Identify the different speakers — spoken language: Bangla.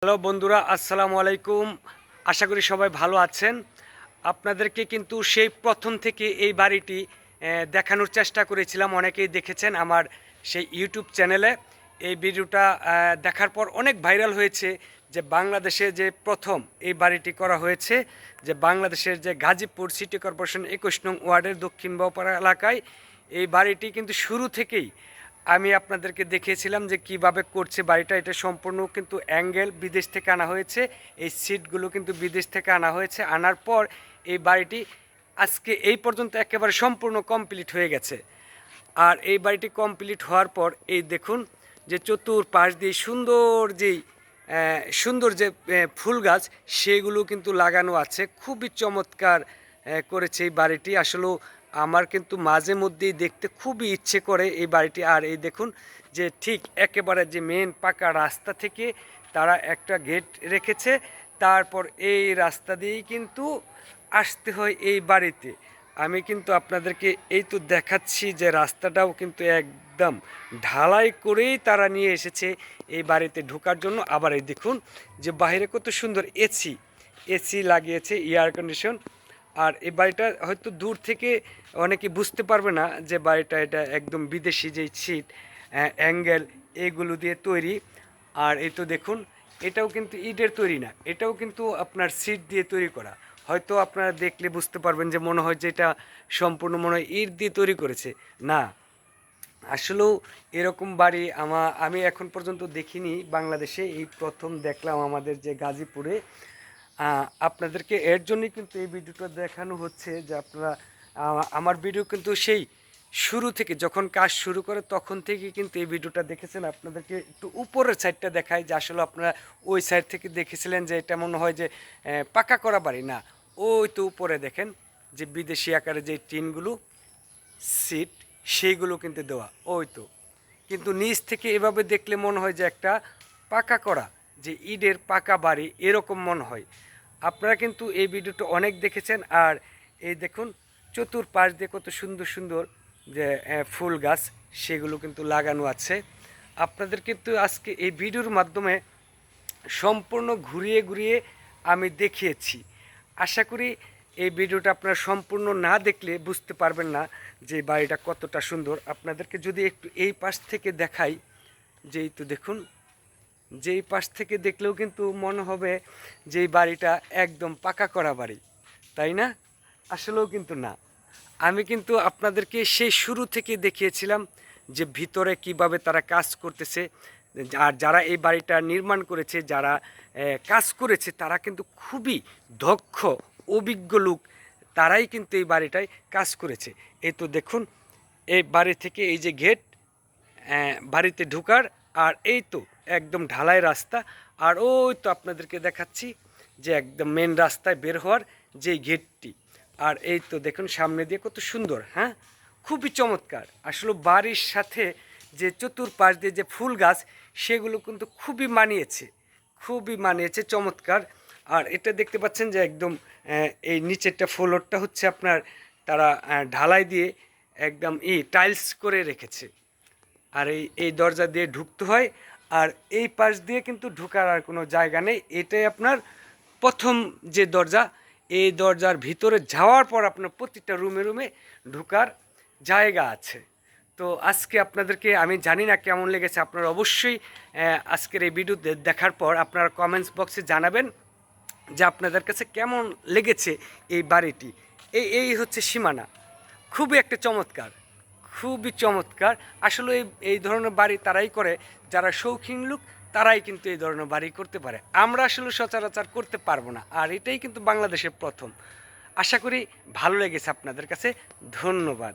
Speaker 1: হ্যালো বন্ধুরা, আসসালামু আলাইকুম। আশা করি সবাই ভালো আছেন। আপনাদেরকে কিন্তু সেই প্রথম থেকে এই বাড়িটি দেখানোর চেষ্টা করেছিলাম। অনেকেই দেখেছেন আমার সেই ইউটিউব চ্যানেলে। এই ভিডিওটা দেখার পর অনেক ভাইরাল হয়েছে যে বাংলাদেশে যে প্রথম এই বাড়িটি করা হয়েছে, যে বাংলাদেশের যে গাজীপুর সিটি কর্পোরেশন ২১ নং ওয়ার্ডের দক্ষিণ বাউপাড়া এলাকায় এই বাড়িটি কিন্তু শুরু থেকেই আমি আপনাদেরকে দেখিয়েছিলাম যে কিভাবে করছে বাড়িটা। এটা সম্পূর্ণ কিন্তু অ্যাঙ্গেল বিদেশ থেকে আনা হয়েছে। এই সিটগুলো কিন্তু বিদেশ থেকে আনা হয়েছে। আনার পর এই বাড়িটি আজকে এই পর্যন্ত একেবারে সম্পূর্ণ কমপ্লিট হয়ে গেছে। আর এই বাড়িটি কমপ্লিট হওয়ার পর এই দেখুন যে চতুর্পাশ দিয়ে সুন্দর যে ফুল গাছ সেগুলো কিন্তু লাগানো আছে। খুবই চমৎকার করেছে এই বাড়িটি। আসলেও আমার কিন্তু মাঝে মধ্যেই দেখতে খুবই ইচ্ছে করে এই বাড়িটি। আর এই দেখুন যে ঠিক একেবারে যে মেন পাকা রাস্তা থেকে তারা একটা গেট রেখেছে, তারপর এই রাস্তা দিয়েই কিন্তু আসতে হয় এই বাড়িতে। আমি কিন্তু আপনাদেরকে এই তো দেখাচ্ছি যে রাস্তাটাও কিন্তু একদম ঢালাই করেই তারা নিয়ে এসেছে এই বাড়িতে ঢোকার জন্য। আবার এই দেখুন যে বাইরে কত সুন্দর এসি লাগিয়েছে, এয়ার কন্ডিশন। আর এই বাড়িটা হয়তো দূর থেকে অনেকে বুঝতে পারবে না যে বাড়িটা এটা একদম বিদেশি যেই ছিট অ্যাঙ্গেল এগুলো দিয়ে তৈরি। আর এই তো দেখুন এটাও কিন্তু ইটের তৈরি না, এটাও কিন্তু আপনার সিট দিয়ে তৈরি করা। হয়তো আপনারা দেখলে বুঝতে পারবেন যে মনে হয় যে এটা সম্পূর্ণ মনে হয় ইট দিয়ে তৈরি করেছে। না, আসলেও এরকম বাড়ি আমি এখন পর্যন্ত দেখিনি বাংলাদেশে, এই প্রথম দেখলাম আমাদের যে গাজীপুরে। আপনাদেরকে এর জন্যই কিন্তু এই ভিডিওটা দেখানো হচ্ছে যে আপনারা আমার ভিডিও কিন্তু সেই শুরু থেকে যখন কাজ শুরু করে তখন থেকে কিন্তু এই ভিডিওটা দেখেছেন। আপনাদেরকে একটু উপরের সাইডটা দেখায় যে আসলে আপনারা ওই সাইড থেকে দেখেছিলেন যে এটা মনে হয় যে পাকা করা বাড়ি। না, ওই তো উপরে দেখেন যে বিদেশি আকারে যে টিনগুলো সিট সেইগুলো কিন্তু দেওয়া, ওই তো। কিন্তু নিচ থেকে এভাবে দেখলে মনে হয় যে একটা পাকা করা যে ইটের পাকা বাড়ি এরকম মনে হয়। আপনারা কিন্তু এই ভিডিওটা অনেক দেখেছেন। আর এই দেখুন চতুর্পাশ দিয়ে কত সুন্দর সুন্দর যে ফুল গাছ সেগুলো কিন্তু লাগানো আছে। আপনাদের কিন্তু আজকে এই ভিডিওর মাধ্যমে সম্পূর্ণ ঘুরিয়ে ঘুরিয়ে আমি দেখিয়েছি। আশা করি এই ভিডিওটা আপনারা সম্পূর্ণ না দেখলে বুঝতে পারবেন না যে বাড়িটা কতটা সুন্দর। আপনাদেরকে যদি একটু এই পাশ থেকে দেখাই, যেই তো দেখুন যেই পাশ থেকে দেখলেও কিন্তু মনে হবে যে এই বাড়িটা একদম পাকা করা বাড়ি, তাই না? আসলেও কিন্তু না। আমি কিন্তু আপনাদেরকে সেই শুরু থেকে দেখিয়েছিলাম যে ভিতরে কিভাবে তারা কাজ করতেছে। আর যারা এই বাড়িটা নির্মাণ করেছে, যারা কাজ করেছে তারা কিন্তু খুবই দক্ষ অভিজ্ঞ লোক, তারাই কিন্তু এই বাড়িটায় কাজ করেছে। এই তো দেখুন এই বাড়ি থেকে এই যে গেট বাড়িতে ঢোকার, আর এই তো একদম ঢালাই রাস্তা। আর ওই তো আপনাদেরকে দেখাচ্ছি যে একদম মেন রাস্তায় বের হওয়ার যে গেটটি। আর এই তো দেখুন সামনে দিয়ে কত সুন্দর, হ্যাঁ, খুবই চমৎকার। আসলে বাড়ির সাথে যে চতুর্পাশ দিয়ে যে ফুল গাছ সেগুলো কিন্তু খুবই মানিয়েছে, চমৎকার। আর এটা দেখতে পাচ্ছেন যে একদম এই নিচেরটা ফ্লোরটা হচ্ছে আপনার তারা ঢালাই দিয়ে একদম টাইলস করে রেখেছে। আর এই দরজা দিয়ে ঢুকতে হয়। আর এই পাশ দিয়ে কিন্তু ঢুকার আর কোনো জায়গা নেই। এটাই আপনার প্রথম যে দরজা। এই দরজার ভিতরে যাওয়ার পর আপনার প্রতিটা রুমে রুমে ঢুকার জায়গা আছে। তো আজকে আপনাদেরকে আমি জানি না কেমন লেগেছে, আপনারা অবশ্যই আজকের এই ভিডিও দেখার পর আপনারা কমেন্টস বক্সে জানাবেন যে আপনাদের কাছে কেমন লেগেছে এই বাড়িটি। এই হচ্ছে সীমানা, খুবই একটা চমৎকার, খুবই চমৎকার। আসলে এই ধরনের বাড়ি তারাই করে যারা শৌখিন লোক, তারাই কিন্তু এই ধরনের বাড়ি করতে পারে। আমরা আসলে সচরাচর করতে পারবো না। আর এটাই কিন্তু বাংলাদেশের প্রথম। আশা করি ভালো লেগেছে আপনাদের কাছে। ধন্যবাদ।